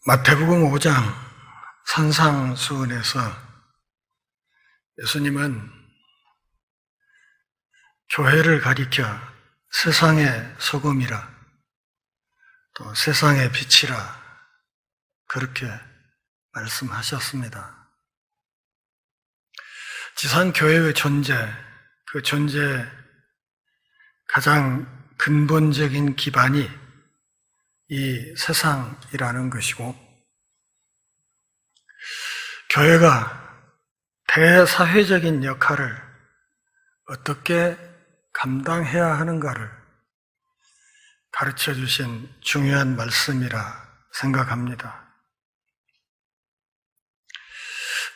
마태복음 5장 산상수훈에서 예수님은 교회를 가리켜 세상의 소금이라 또 세상의 빛이라 그렇게 말씀하셨습니다. 지상교회의 존재, 그 존재의 가장 근본적인 기반이 이 세상이라는 것이고, 교회가 대사회적인 역할을 어떻게 감당해야 하는가를 가르쳐 주신 중요한 말씀이라 생각합니다.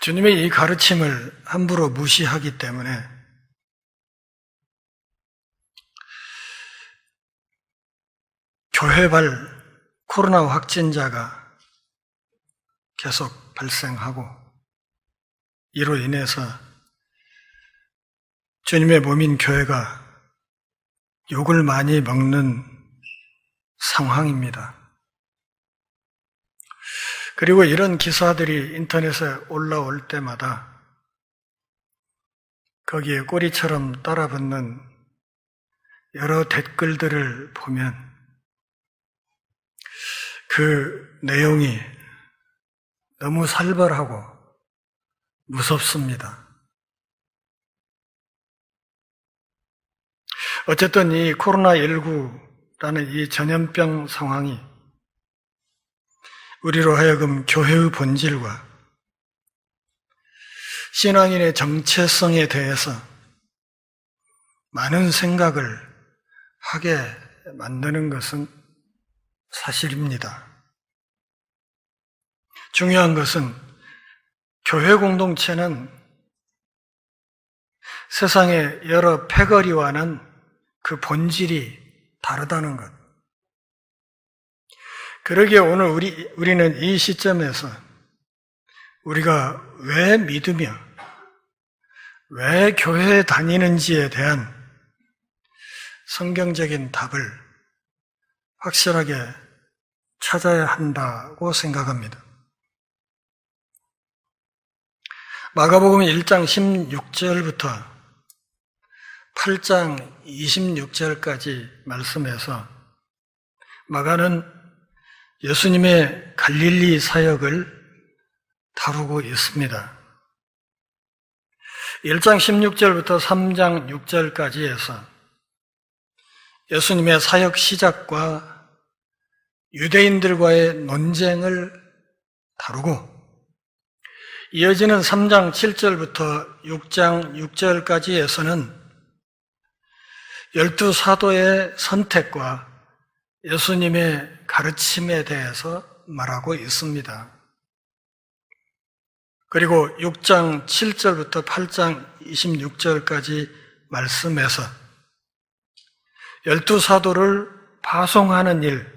주님의 이 가르침을 함부로 무시하기 때문에 교회발 코로나 확진자가 계속 발생하고, 이로 인해서 주님의 몸인 교회가 욕을 많이 먹는 상황입니다. 그리고 이런 기사들이 인터넷에 올라올 때마다 거기에 꼬리처럼 따라붙는 여러 댓글들을 보면 그 내용이 너무 살벌하고 무섭습니다. 어쨌든 이 코로나19라는 이 전염병 상황이 우리로 하여금 교회의 본질과 신앙인의 정체성에 대해서 많은 생각을 하게 만드는 것은 사실입니다. 중요한 것은 교회 공동체는 세상의 여러 패거리와는 그 본질이 다르다는 것. 그러기에 오늘 우리는 이 시점에서 우리가 왜 믿으며 왜 교회에 다니는지에 대한 성경적인 답을 확실하게 찾아야 한다고 생각합니다. 마가복음 1장 16절부터 8장 26절까지 말씀에서 마가는 예수님의 갈릴리 사역을 다루고 있습니다. 1장 16절부터 3장 6절까지 해서 예수님의 사역 시작과 유대인들과의 논쟁을 다루고, 이어지는 3장 7절부터 6장 6절까지에서는 12사도의 선택과 예수님의 가르침에 대해서 말하고 있습니다. 그리고 6장 7절부터 8장 26절까지 말씀에서 12사도를 파송하는 일,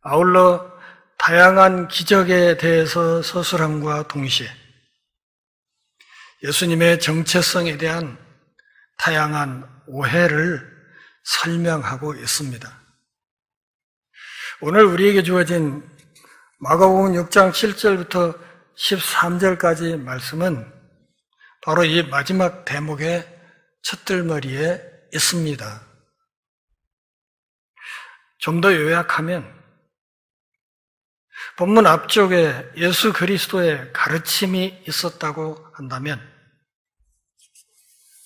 아울러 다양한 기적에 대해서 서술함과 동시에 예수님의 정체성에 대한 다양한 오해를 설명하고 있습니다. 오늘 우리에게 주어진 마가복음 6장 7절부터 13절까지 말씀은 바로 이 마지막 대목의 첫들머리에 있습니다. 좀 더 요약하면 본문 앞쪽에 예수 그리스도의 가르침이 있었다고 한다면,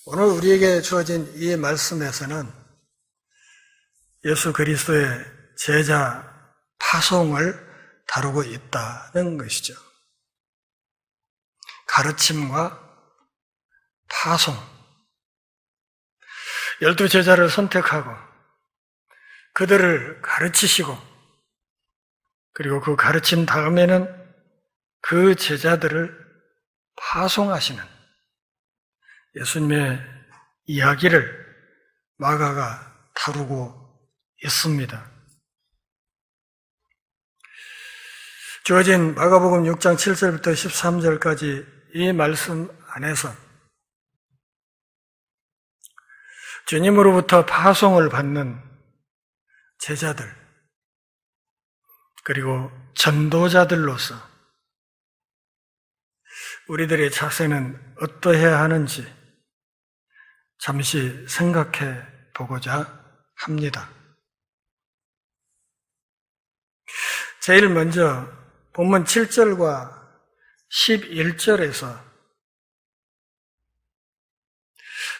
오늘 우리에게 주어진 이 말씀에서는 예수 그리스도의 제자 파송을 다루고 있다는 것이죠. 가르침과 파송. 12제자를 선택하고 그들을 가르치시고, 그리고 그 가르침 다음에는 그 제자들을 파송하시는 예수님의 이야기를 마가가 다루고 있습니다. 주어진 마가복음 6장 7절부터 13절까지 이 말씀 안에서 주님으로부터 파송을 받는 제자들, 그리고 전도자들로서 우리들의 자세는 어떠해야 하는지 잠시 생각해 보고자 합니다. 제일 먼저 본문 7절과 11절에서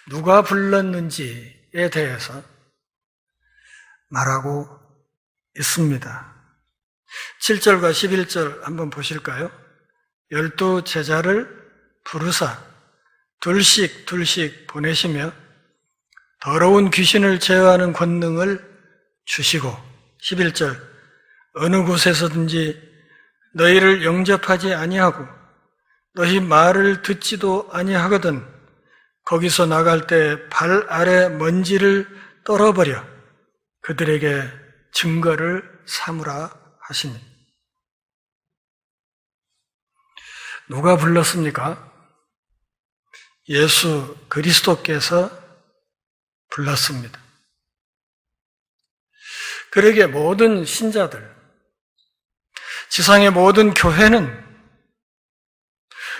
누가 불렀는지에 대해서 말하고 있습니다. 7절과 11절 한번 보실까요? 12 제자를 부르사 둘씩 보내시며 더러운 귀신을 제어하는 권능을 주시고 11절 어느 곳에서든지 너희를 영접하지 아니하고 너희 말을 듣지도 아니하거든 거기서 나갈 때 발 아래 먼지를 떨어버려 그들에게 증거를 삼으라 하시니 누가 불렀습니까? 예수 그리스도께서 불렀습니다. 그러기에 모든 신자들, 지상의 모든 교회는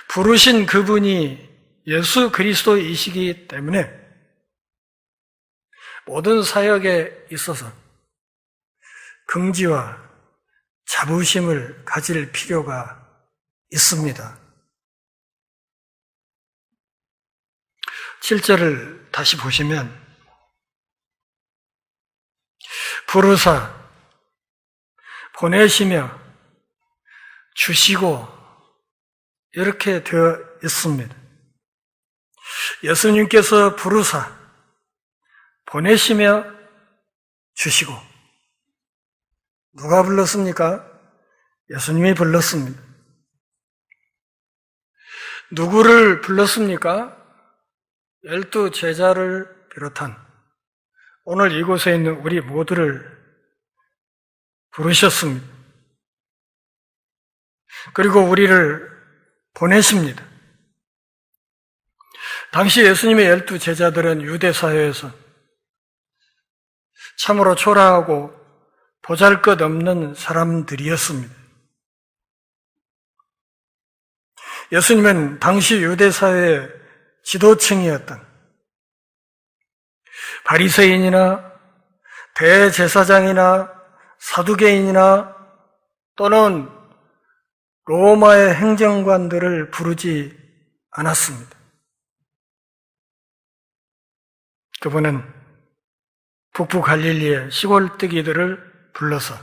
부르신 그분이 예수 그리스도이시기 때문에 모든 사역에 있어서 긍지와 자부심을 가질 필요가 있습니다. 7절을 다시 보시면 부르사 보내시며 주시고 이렇게 되어 있습니다. 예수님께서 부르사 보내시며 주시고 누가 불렀습니까? 예수님이 불렀습니다. 누구를 불렀습니까? 12 제자를 비롯한 오늘 이곳에 있는 우리 모두를 부르셨습니다. 그리고 우리를 보내십니다. 당시 예수님의 12 제자들은 유대 사회에서 참으로 초라하고 보잘것없는 사람들이었습니다. 예수님은 당시 유대 사회의 지도층이었던 바리새인이나 대제사장이나 사두개인이나 또는 로마의 행정관들을 부르지 않았습니다. 그분은 북부 갈릴리의 시골뜨기들을 불러서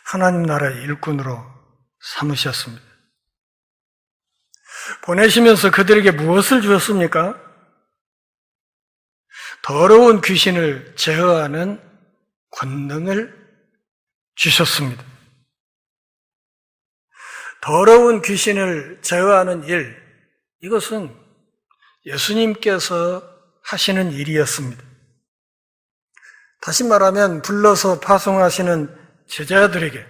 하나님 나라의 일꾼으로 삼으셨습니다. 보내시면서 그들에게 무엇을 주었습니까? 더러운 귀신을 제어하는 권능을 주셨습니다. 더러운 귀신을 제어하는 일, 이것은 예수님께서 하시는 일이었습니다. 다시 말하면 불러서 파송하시는 제자들에게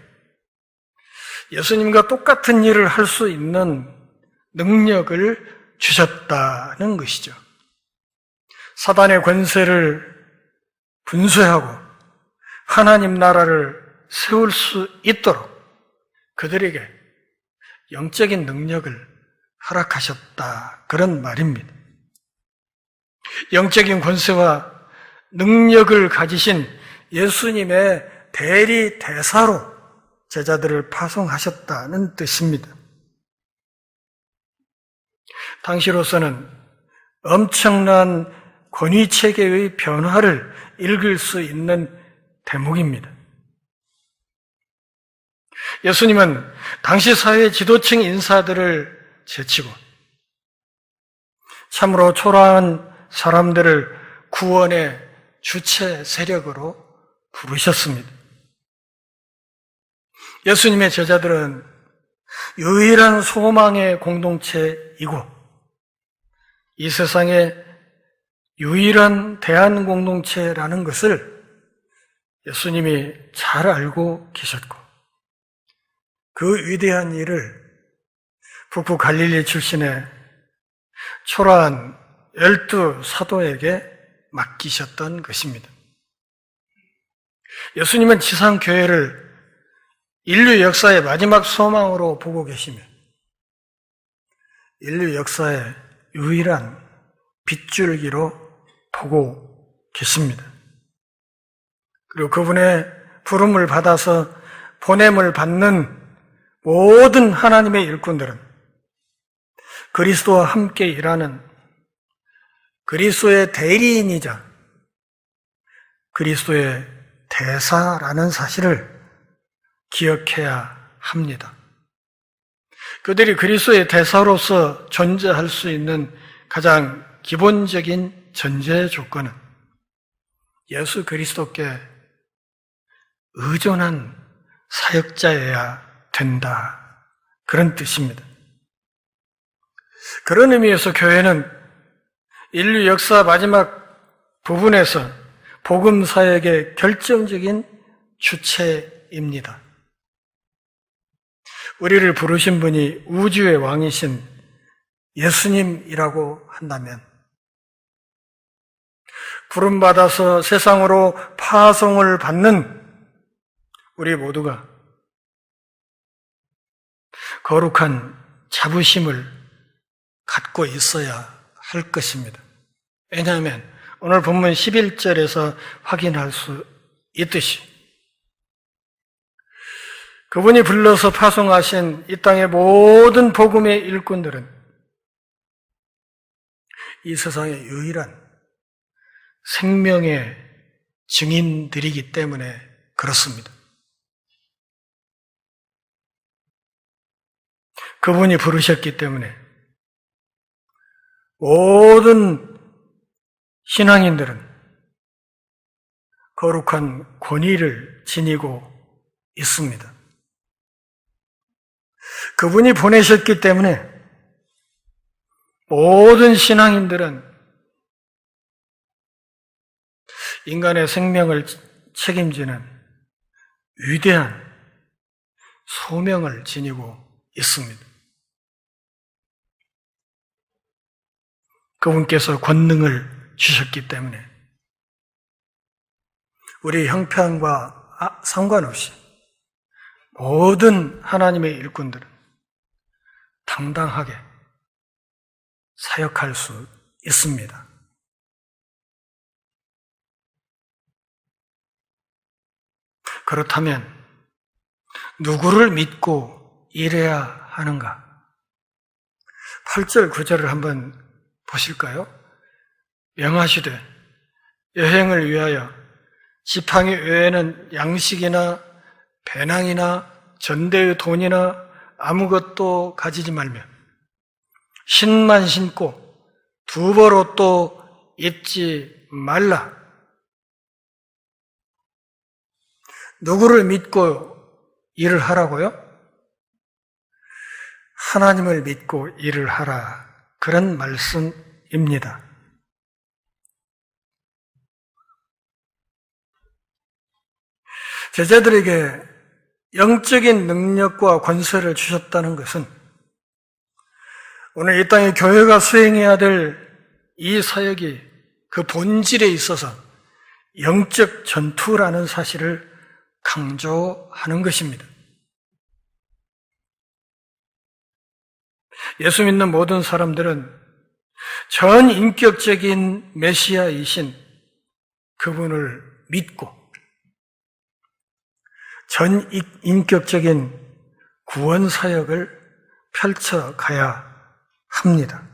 예수님과 똑같은 일을 할 수 있는 능력을 주셨다는 것이죠. 사단의 권세를 분쇄하고 하나님 나라를 세울 수 있도록 그들에게 영적인 능력을 허락하셨다. 그런 말입니다. 영적인 권세와 능력을 가지신 예수님의 대리 대사로 제자들을 파송하셨다는 뜻입니다. 당시로서는 엄청난 권위체계의 변화를 읽을 수 있는 대목입니다. 예수님은 당시 사회 지도층 인사들을 제치고 참으로 초라한 사람들을 구원의 주체 세력으로 부르셨습니다. 예수님의 제자들은 유일한 소망의 공동체이고 이 세상의 유일한 대한 공동체라는 것을 예수님이 잘 알고 계셨고 그 위대한 일을 북부 갈릴리 출신의 초라한 12 사도에게 맡기셨던 것입니다. 예수님은 지상교회를 인류 역사의 마지막 소망으로 보고 계시며 인류 역사의 유일한 빗줄기로 보고 계십니다. 그리고 그분의 부름을 받아서 보냄을 받는 모든 하나님의 일꾼들은 그리스도와 함께 일하는 그리스도의 대리인이자 그리스도의 대사라는 사실을 기억해야 합니다. 그들이 그리스도의 대사로서 존재할 수 있는 가장 기본적인 전제 조건은 예수 그리스도께 의존한 사역자여야 된다. 그런 뜻입니다. 그런 의미에서 교회는 인류 역사 마지막 부분에서 복음 사역의 결정적인 주체입니다. 우리를 부르신 분이 우주의 왕이신 예수님이라고 한다면 부름받아서 세상으로 파송을 받는 우리 모두가 거룩한 자부심을 갖고 있어야 할 것입니다. 왜냐하면 오늘 본문 11절에서 확인할 수 있듯이 그분이 불러서 파송하신 이 땅의 모든 복음의 일꾼들은 이 세상의 유일한 생명의 증인들이기 때문에 그렇습니다. 그분이 부르셨기 때문에 모든 신앙인들은 거룩한 권위를 지니고 있습니다. 그분이 보내셨기 때문에 모든 신앙인들은 인간의 생명을 책임지는 위대한 소명을 지니고 있습니다. 그분께서 권능을 주셨기 때문에 우리 형편과 상관없이 모든 하나님의 일꾼들은 당당하게 사역할 수 있습니다. 그렇다면 누구를 믿고 일해야 하는가? 8절, 9절을 한번 보실까요? 명하시되 여행을 위하여 지팡이 외에는 양식이나 배낭이나 전대의 돈이나 아무것도 가지지 말며 신만 신고 두벌옷도 입지 말라. 누구를 믿고 일을 하라고요? 하나님을 믿고 일을 하라. 그런 말씀입니다. 제자들에게 영적인 능력과 권세를 주셨다는 것은 오늘 이 땅에 교회가 수행해야 될 이 사역이 그 본질에 있어서 영적 전투라는 사실을 강조하는 것입니다. 예수 믿는 모든 사람들은 전 인격적인 메시아이신 그분을 믿고 전 인격적인 구원 사역을 펼쳐가야 합니다.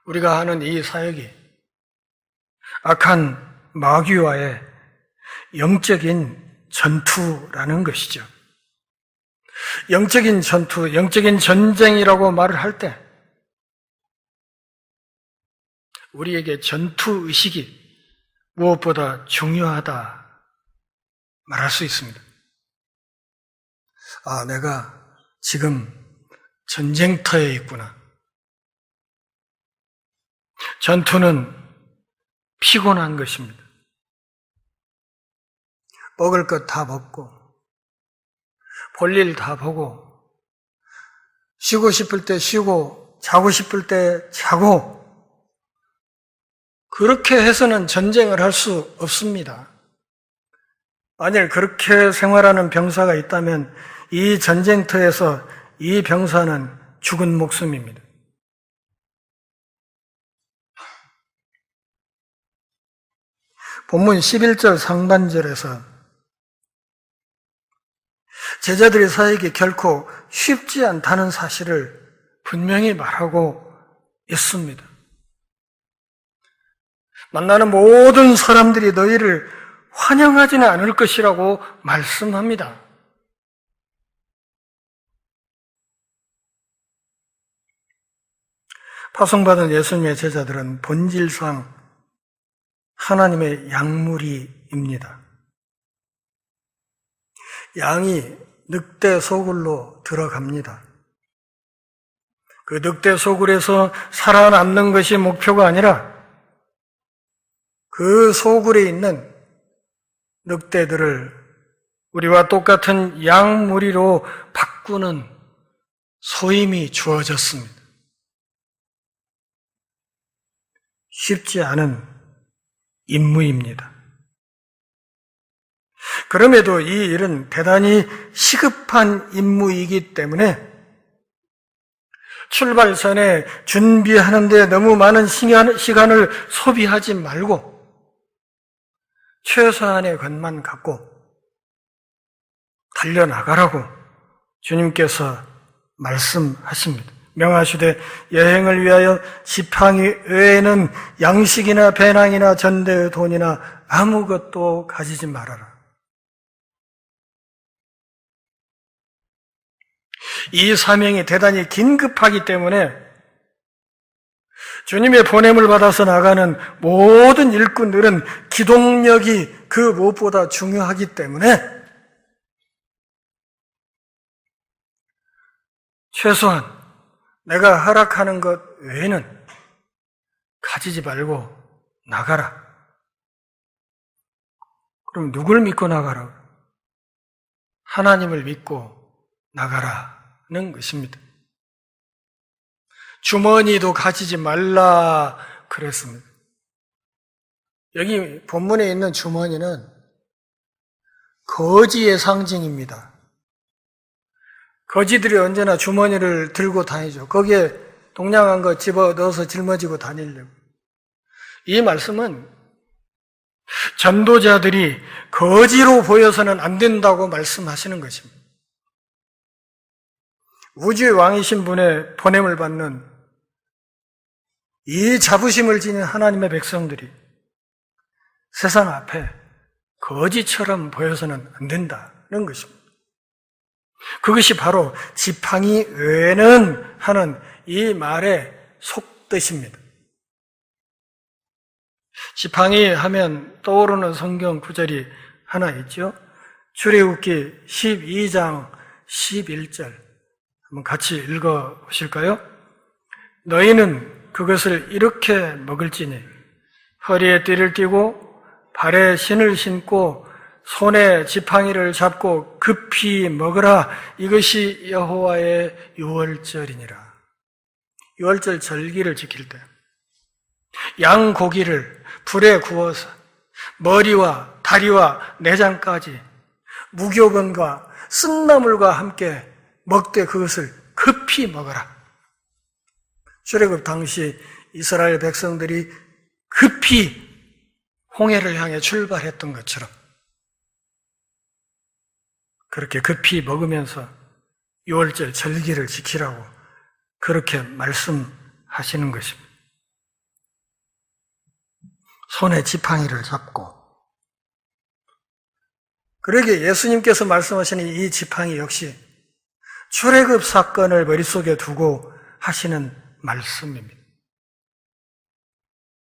우리가 하는 이 사역이 악한 마귀와의 영적인 전투라는 것이죠. 영적인 전투, 영적인 전쟁이라고 말을 할 때 우리에게 전투 의식이 무엇보다 중요하다 말할 수 있습니다. 아, 내가 지금 전쟁터에 있구나. 전투는 피곤한 것입니다. 먹을 것 다 먹고 볼 일 다 보고 쉬고 싶을 때 쉬고 자고 싶을 때 자고 그렇게 해서는 전쟁을 할 수 없습니다. 만일 그렇게 생활하는 병사가 있다면 이 전쟁터에서 이 병사는 죽은 목숨입니다. 본문 11절 상반절에서 제자들의 사역이 결코 쉽지 않다는 사실을 분명히 말하고 있습니다. 만나는 모든 사람들이 너희를 환영하지는 않을 것이라고 말씀합니다. 파송받은 예수님의 제자들은 본질상 하나님의 양무리입니다. 양이 늑대 소굴로 들어갑니다. 그 늑대 소굴에서 살아남는 것이 목표가 아니라 그 소굴에 있는 늑대들을 우리와 똑같은 양무리로 바꾸는 소임이 주어졌습니다. 쉽지 않은 임무입니다. 그럼에도 이 일은 대단히 시급한 임무이기 때문에 출발 전에 준비하는 데 너무 많은 시간을 소비하지 말고 최소한의 것만 갖고 달려나가라고 주님께서 말씀하십니다. 명하시되 여행을 위하여 지팡이 외에는 양식이나 배낭이나 전대의 돈이나 아무것도 가지지 말아라. 이 사명이 대단히 긴급하기 때문에 주님의 보냄을 받아서 나가는 모든 일꾼들은 기동력이 그 무엇보다 중요하기 때문에 최소한 내가 허락하는 것 외에는 가지지 말고 나가라. 그럼 누굴 믿고 나가라? 하나님을 믿고 나가라는 것입니다. 주머니도 가지지 말라 그랬습니다. 여기 본문에 있는 주머니는 거지의 상징입니다. 거지들이 언제나 주머니를 들고 다니죠. 거기에 동냥한 거 집어 넣어서 짊어지고 다니려고. 이 말씀은 전도자들이 거지로 보여서는 안 된다고 말씀하시는 것입니다. 우주의 왕이신 분의 보냄을 받는 이 자부심을 지닌 하나님의 백성들이 세상 앞에 거지처럼 보여서는 안 된다는 것입니다. 그것이 바로 지팡이 외에는 하는 이 말의 속뜻입니다. 지팡이 하면 떠오르는 성경 구절이 하나 있죠. 출애굽기 12장 11절 한번 같이 읽어 보실까요? 너희는 그것을 이렇게 먹을지니 허리에 띠를 띠고 발에 신을 신고 손에 지팡이를 잡고 급히 먹으라. 이것이 여호와의 유월절이니라. 유월절 절기를 지킬 때 양고기를 불에 구워서 머리와 다리와 내장까지 무교병과 쓴나물과 함께 먹되 그것을 급히 먹어라. 출애굽 당시 이스라엘 백성들이 급히 홍해를 향해 출발했던 것처럼 그렇게 급히 먹으면서 유월절 절기를 지키라고 그렇게 말씀하시는 것입니다. 손에 지팡이를 잡고 그러기에 예수님께서 말씀하시는 이 지팡이 역시 출애굽 사건을 머릿속에 두고 하시는 말씀입니다.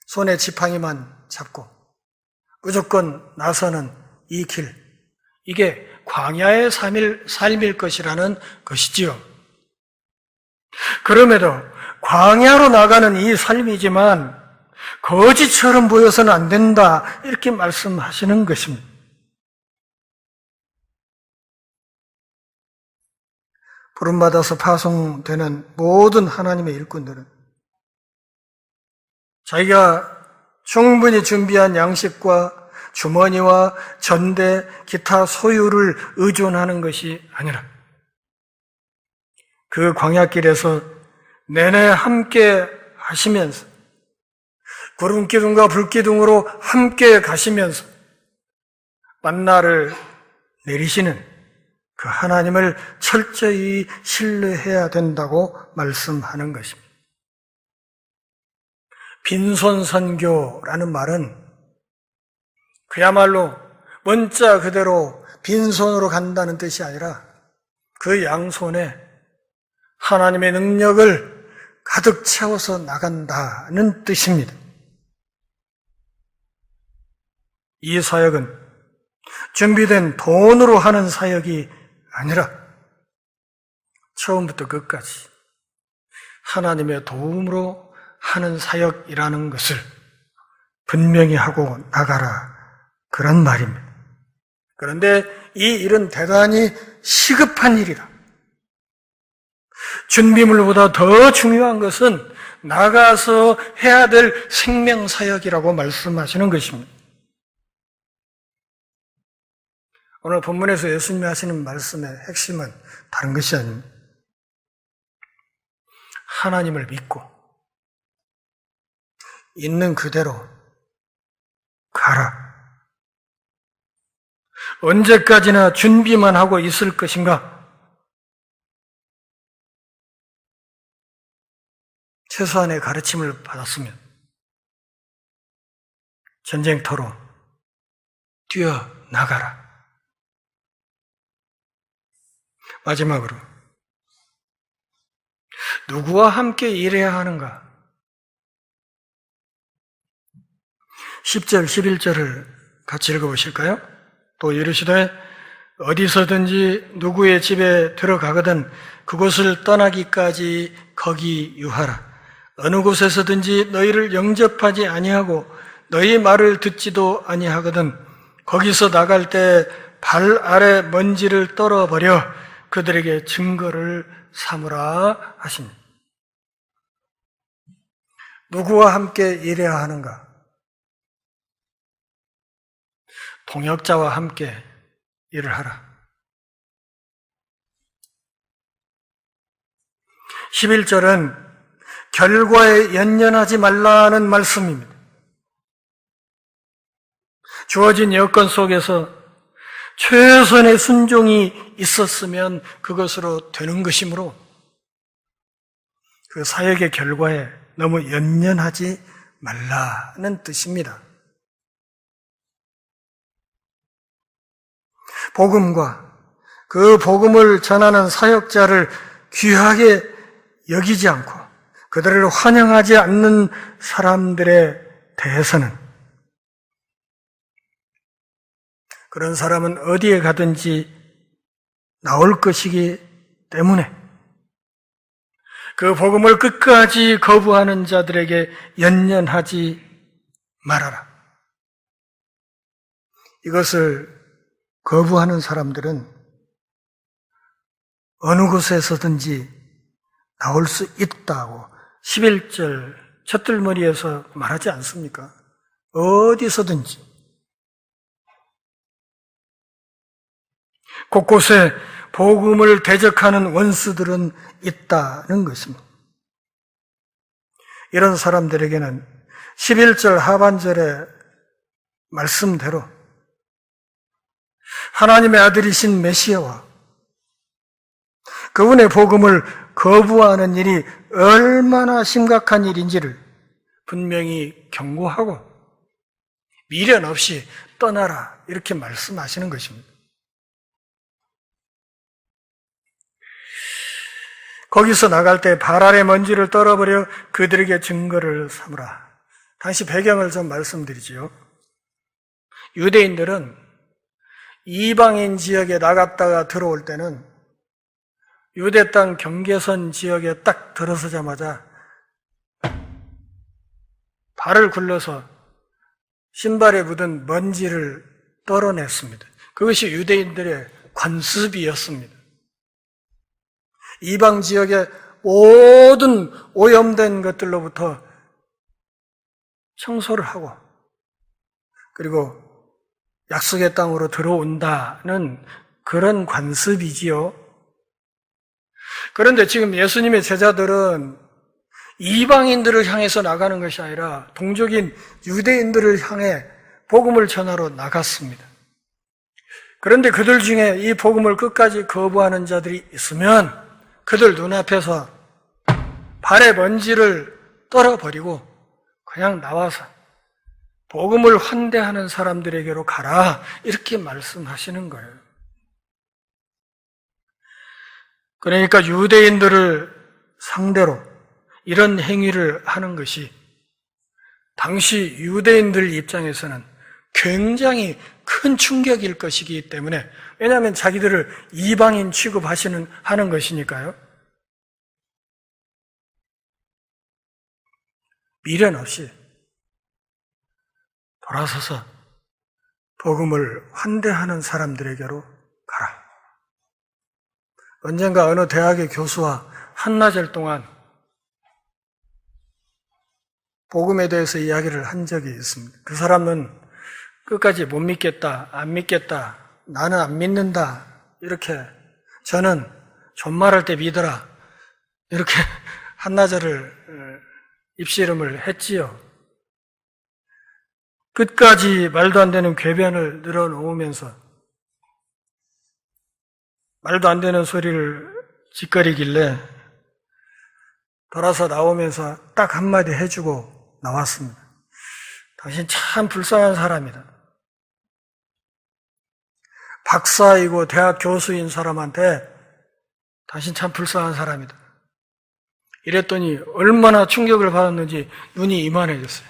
손에 지팡이만 잡고 무조건 나서는 이 길, 이게 광야의 삶일 것이라는 것이지요. 그럼에도 광야로 나가는 이 삶이지만 거지처럼 보여서는 안 된다 이렇게 말씀하시는 것입니다. 부름받아서 파송되는 모든 하나님의 일꾼들은 자기가 충분히 준비한 양식과 주머니와 전대, 기타 소유를 의존하는 것이 아니라 그 광야길에서 내내 함께 하시면서 구름기둥과 불기둥으로 함께 가시면서 만나를 내리시는 그 하나님을 철저히 신뢰해야 된다고 말씀하는 것입니다. 빈손선교라는 말은 그야말로 문자 그대로 빈손으로 간다는 뜻이 아니라 그 양손에 하나님의 능력을 가득 채워서 나간다는 뜻입니다. 이 사역은 준비된 돈으로 하는 사역이 아니라 처음부터 끝까지 하나님의 도움으로 하는 사역이라는 것을 분명히 하고 나가라, 그런 말입니다. 그런데 이 일은 대단히 시급한 일이다. 준비물보다 더 중요한 것은 나가서 해야 될 생명사역이라고 말씀하시는 것입니다. 오늘 본문에서 예수님이 하시는 말씀의 핵심은 다른 것이 아닙니다. 하나님을 믿고 있는 그대로 가라. 언제까지나 준비만 하고 있을 것인가? 최소한의 가르침을 받았으면 전쟁터로 뛰어나가라. 마지막으로 누구와 함께 일해야 하는가? 10절, 11절을 같이 읽어보실까요? 또 이르시되 어디서든지 누구의 집에 들어가거든 그곳을 떠나기까지 거기 유하라. 어느 곳에서든지 너희를 영접하지 아니하고 너희 말을 듣지도 아니하거든 거기서 나갈 때 발 아래 먼지를 떨어버려 그들에게 증거를 삼으라 하시니. 누구와 함께 일해야 하는가? 동역자와 함께 일을 하라. 11절은 결과에 연연하지 말라는 말씀입니다. 주어진 여건 속에서 최선의 순종이 있었으면 그것으로 되는 것이므로 그 사역의 결과에 너무 연연하지 말라는 뜻입니다. 복음과 그 복음을 전하는 사역자를 귀하게 여기지 않고 그들을 환영하지 않는 사람들에 대해서는 그런 사람은 어디에 가든지 나올 것이기 때문에 그 복음을 끝까지 거부하는 자들에게 연연하지 말아라. 이것을 거부하는 사람들은 어느 곳에서든지 나올 수 있다고 11절 첫들머리에서 말하지 않습니까? 어디서든지. 곳곳에 복음을 대적하는 원수들은 있다는 것입니다. 이런 사람들에게는 11절 하반절의 말씀대로 하나님의 아들이신 메시아와 그분의 복음을 거부하는 일이 얼마나 심각한 일인지를 분명히 경고하고 미련 없이 떠나라 이렇게 말씀하시는 것입니다. 거기서 나갈 때 발 아래 먼지를 떨어버려 그들에게 증거를 삼으라. 다시 배경을 좀 말씀드리지요. 유대인들은 이방인 지역에 나갔다가 들어올 때는 유대 땅 경계선 지역에 딱 들어서자마자 발을 굴러서 신발에 묻은 먼지를 떨어냈습니다. 그것이 유대인들의 관습이었습니다. 이방 지역의 모든 오염된 것들로부터 청소를 하고 그리고 약속의 땅으로 들어온다는 그런 관습이지요. 그런데 지금 예수님의 제자들은 이방인들을 향해서 나가는 것이 아니라 동족인 유대인들을 향해 복음을 전하러 나갔습니다. 그런데 그들 중에 이 복음을 끝까지 거부하는 자들이 있으면 그들 눈앞에서 발의 먼지를 떨어버리고 그냥 나와서 복음을 환대하는 사람들에게로 가라, 이렇게 말씀하시는 거예요. 그러니까 유대인들을 상대로 이런 행위를 하는 것이 당시 유대인들 입장에서는 굉장히 큰 충격일 것이기 때문에, 왜냐하면 자기들을 이방인 하는 것이니까요. 미련 없이 돌아서서 복음을 환대하는 사람들에게로 가라. 언젠가 어느 대학의 교수와 한나절 동안 복음에 대해서 이야기를 한 적이 있습니다. 그 사람은 끝까지 못 믿겠다, 안 믿겠다, 나는 안 믿는다, 이렇게, 저는 존말할 때 믿어라, 이렇게 한나절을 입씨름을 했지요. 끝까지 말도 안 되는 궤변을 늘어놓으면서 말도 안 되는 소리를 짓거리길래 돌아서 나오면서 딱 한마디 해주고 나왔습니다. 당신 참 불쌍한 사람이다. 박사이고 대학 교수인 사람한테 당신 참 불쌍한 사람이다. 이랬더니 얼마나 충격을 받았는지 눈이 이만해졌어요.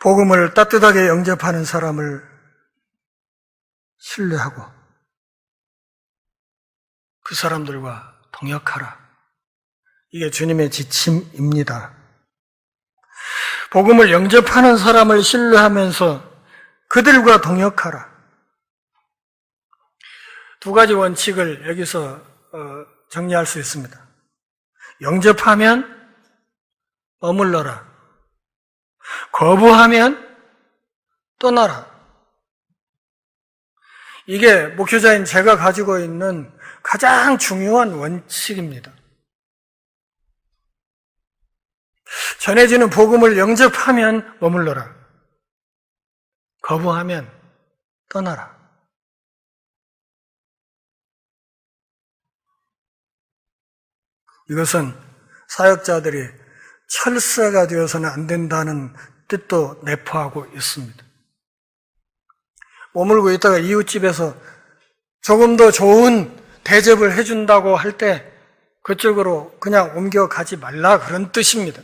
복음을 따뜻하게 영접하는 사람을 신뢰하고 그 사람들과 동역하라. 이게 주님의 지침입니다. 복음을 영접하는 사람을 신뢰하면서 그들과 동역하라. 두 가지 원칙을 여기서 정리할 수 있습니다. 영접하면 머물러라. 거부하면 떠나라. 이게 목회자인 제가 가지고 있는 가장 중요한 원칙입니다. 전해지는 복음을 영접하면 머물러라. 거부하면 떠나라. 이것은 사역자들이 철새가 되어서는 안 된다는 뜻도 내포하고 있습니다. 머물고 있다가 이웃집에서 조금 더 좋은 대접을 해준다고 할 때 그쪽으로 그냥 옮겨가지 말라, 그런 뜻입니다.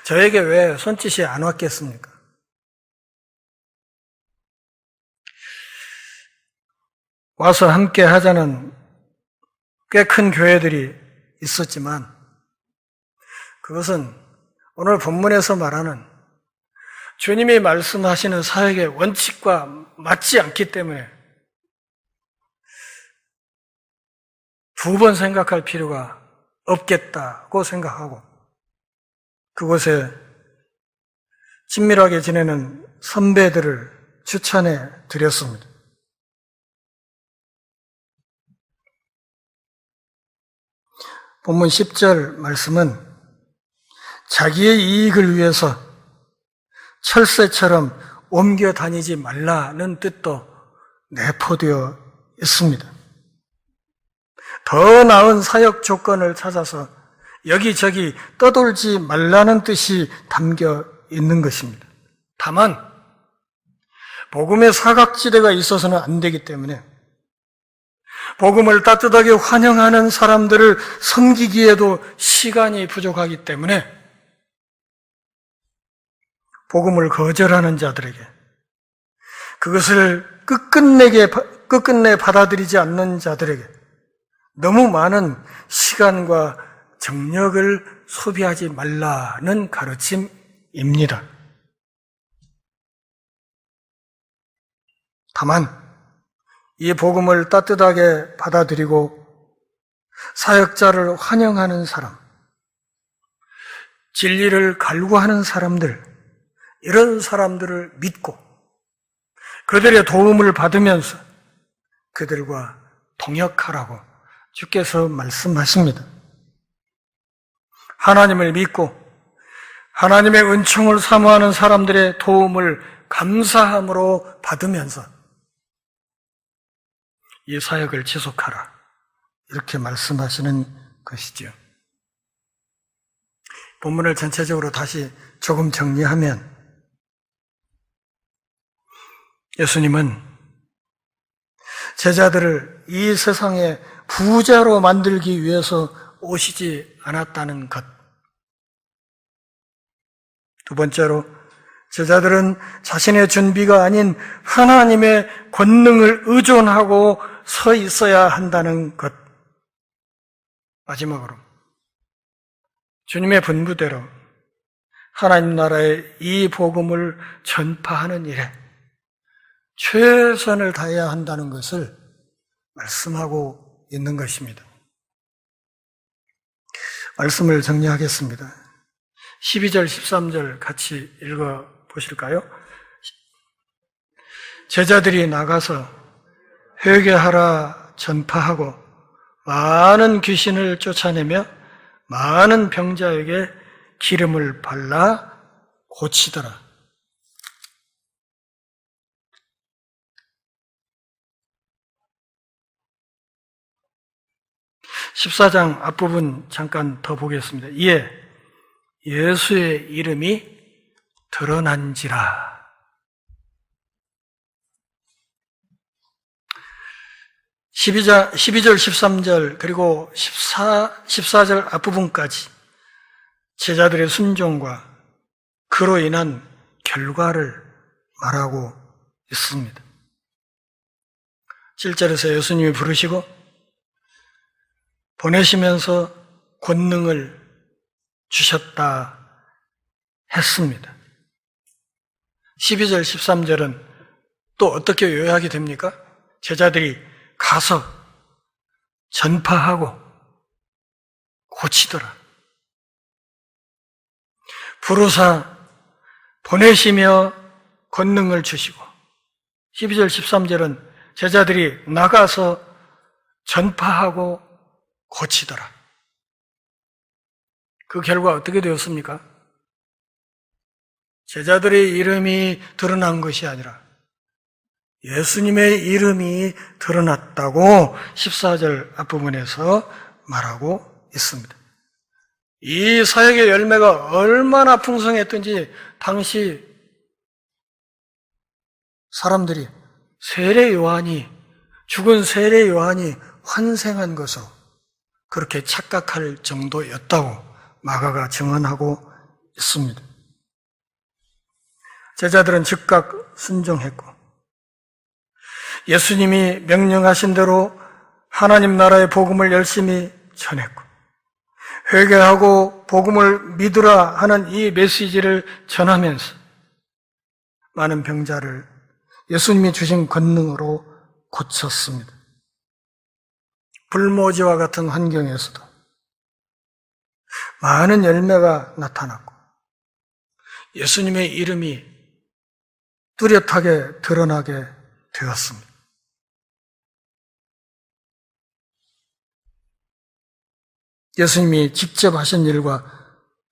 저에게 왜 손짓이 안 왔겠습니까? 와서 함께 하자는 꽤 큰 교회들이 있었지만 그것은 오늘 본문에서 말하는 주님이 말씀하시는 사역의 원칙과 맞지 않기 때문에 두 번 생각할 필요가 없겠다고 생각하고 그곳에 친밀하게 지내는 선배들을 추천해 드렸습니다. 본문 10절 말씀은 자기의 이익을 위해서 철새처럼 옮겨 다니지 말라는 뜻도 내포되어 있습니다. 더 나은 사역 조건을 찾아서 여기저기 떠돌지 말라는 뜻이 담겨 있는 것입니다. 다만 복음의 사각지대가 있어서는 안 되기 때문에 복음을 따뜻하게 환영하는 사람들을 섬기기에도 시간이 부족하기 때문에 복음을 거절하는 자들에게, 그것을 끝끝내 받아들이지 않는 자들에게 너무 많은 시간과 정력을 소비하지 말라는 가르침입니다. 다만 이 복음을 따뜻하게 받아들이고 사역자를 환영하는 사람, 진리를 갈구하는 사람들, 이런 사람들을 믿고 그들의 도움을 받으면서 그들과 동역하라고 주께서 말씀하십니다. 하나님을 믿고 하나님의 은총을 사모하는 사람들의 도움을 감사함으로 받으면서 이 사역을 지속하라, 이렇게 말씀하시는 것이지요. 본문을 전체적으로 다시 조금 정리하면 예수님은 제자들을 이 세상에 부자로 만들기 위해서 오시지 않았다는 것. 두 번째로, 제자들은 자신의 준비가 아닌 하나님의 권능을 의존하고 서 있어야 한다는 것. 마지막으로, 주님의 분부대로 하나님 나라의 이 복음을 전파하는 일에 최선을 다해야 한다는 것을 말씀하고 있는 것입니다. 말씀을 정리하겠습니다. 12절, 13절 같이 읽어 보실까요? 제자들이 나가서 회개하라 전파하고 많은 귀신을 쫓아내며 많은 병자에게 기름을 발라 고치더라. 14장 앞부분 잠깐 더 보겠습니다. 이에 예수의 이름이 드러난지라. 12절, 13절 그리고 14절 앞부분까지 제자들의 순종과 그로 인한 결과를 말하고 있습니다. 7절에서 예수님이 부르시고 보내시면서 권능을 주셨다 했습니다. 12절, 13절은 또 어떻게 요약이 됩니까? 제자들이 가서 전파하고 고치더라. 부르사 보내시며 권능을 주시고 12절, 13절은 제자들이 나가서 전파하고 고치더라. 그 결과 어떻게 되었습니까? 제자들의 이름이 드러난 것이 아니라 예수님의 이름이 드러났다고 14절 앞부분에서 말하고 있습니다. 이 사역의 열매가 얼마나 풍성했던지 당시 사람들이 죽은 세례 요한이 환생한 것으로 그렇게 착각할 정도였다고 마가가 증언하고 있습니다. 제자들은 즉각 순종했고 예수님이 명령하신 대로 하나님 나라의 복음을 열심히 전했고 회개하고 복음을 믿으라 하는 이 메시지를 전하면서 많은 병자를 예수님이 주신 권능으로 고쳤습니다. 불모지와 같은 환경에서도 많은 열매가 나타났고 예수님의 이름이 뚜렷하게 드러나게 되었습니다. 예수님이 직접 하신 일과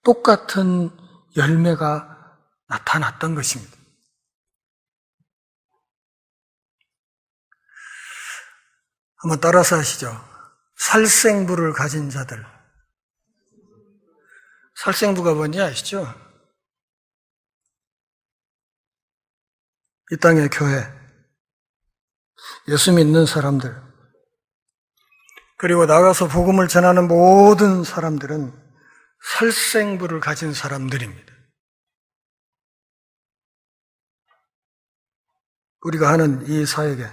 똑같은 열매가 나타났던 것입니다. 한번 따라서 하시죠. 살생부를 가진 자들. 살생부가 뭔지 아시죠? 이 땅의 교회, 예수 믿는 사람들, 그리고 나가서 복음을 전하는 모든 사람들은 살생부를 가진 사람들입니다. 우리가 하는 이 사역에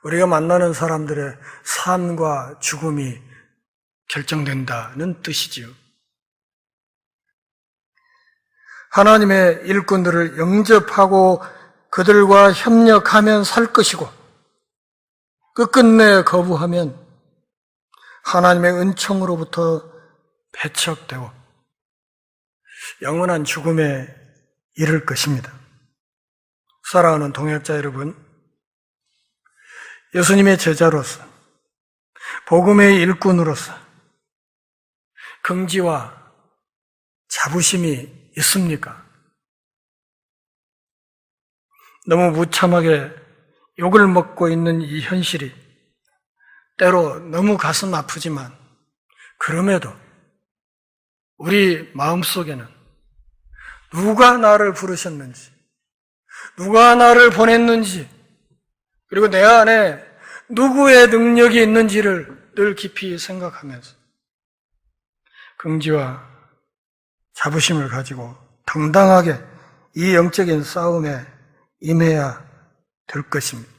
우리가 만나는 사람들의 삶과 죽음이 결정된다는 뜻이지요. 하나님의 일꾼들을 영접하고 그들과 협력하면 살 것이고 끝끝내 거부하면 하나님의 은총으로부터 배척되고 영원한 죽음에 이를 것입니다. 사랑하는 동역자 여러분, 예수님의 제자로서 복음의 일꾼으로서 긍지와 자부심이 있습니까? 너무 무참하게 욕을 먹고 있는 이 현실이 때로 너무 가슴 아프지만 그럼에도 우리 마음속에는 누가 나를 부르셨는지, 누가 나를 보냈는지, 그리고 내 안에 누구의 능력이 있는지를 늘 깊이 생각하면서 긍지와 자부심을 가지고 당당하게 이 영적인 싸움에 임해야 될 것입니다.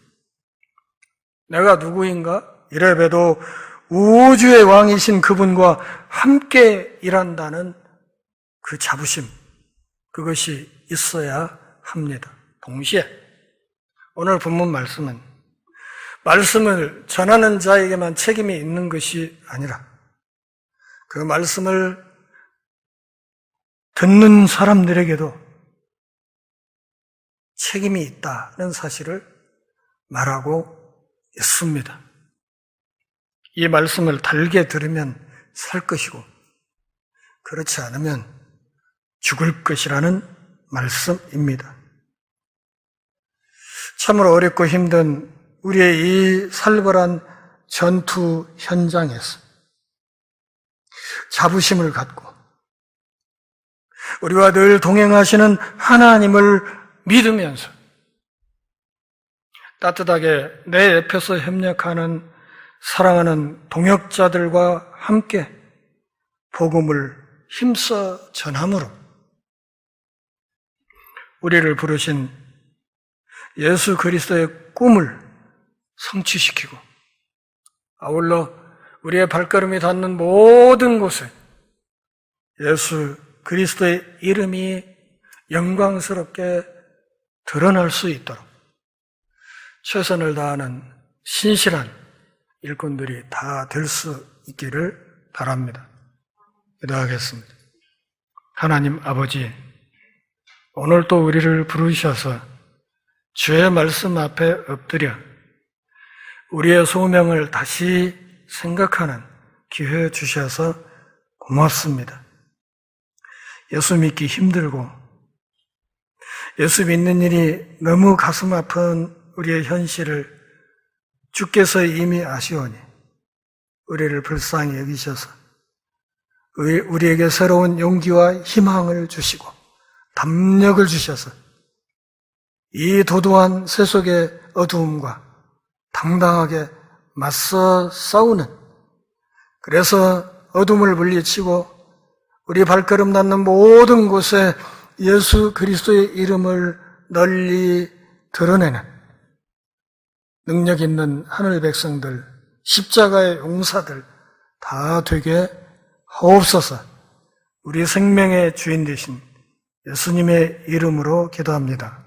내가 누구인가? 이래봬도 우주의 왕이신 그분과 함께 일한다는 그 자부심, 그것이 있어야 합니다. 동시에 오늘 본문 말씀을 전하는 자에게만 책임이 있는 것이 아니라 그 말씀을 듣는 사람들에게도 책임이 있다는 사실을 말하고 있습니다. 이 말씀을 달게 들으면 살 것이고 그렇지 않으면 죽을 것이라는 말씀입니다. 참으로 어렵고 힘든 우리의 이 살벌한 전투 현장에서 자부심을 갖고 우리와 늘 동행하시는 하나님을 믿으면서 따뜻하게 내 옆에서 협력하는 사랑하는 동역자들과 함께 복음을 힘써 전함으로 우리를 부르신 예수 그리스도의 꿈을 성취시키고 아울러 우리의 발걸음이 닿는 모든 곳에 예수 그리스도의 이름이 영광스럽게 드러날 수 있도록 최선을 다하는 신실한 일꾼들이 다 될 수 있기를 바랍니다. 기도하겠습니다. 하나님 아버지, 오늘 또 우리를 부르셔서 주의 말씀 앞에 엎드려 우리의 소명을 다시 생각하는 기회 주셔서 고맙습니다. 예수 믿기 힘들고 예수 믿는 일이 너무 가슴 아픈 우리의 현실을 주께서 이미 아시오니 우리를 불쌍히 여기셔서 우리에게 새로운 용기와 희망을 주시고 담력을 주셔서 이 도도한 세속의 어두움과 당당하게 맞서 싸우는, 그래서 어둠을 물리치고 우리 발걸음 닿는 모든 곳에 예수 그리스도의 이름을 널리 드러내는 능력 있는 하늘 백성들, 십자가의 용사들 다 되게 하옵소서. 우리 생명의 주인 되신 예수님의 이름으로 기도합니다.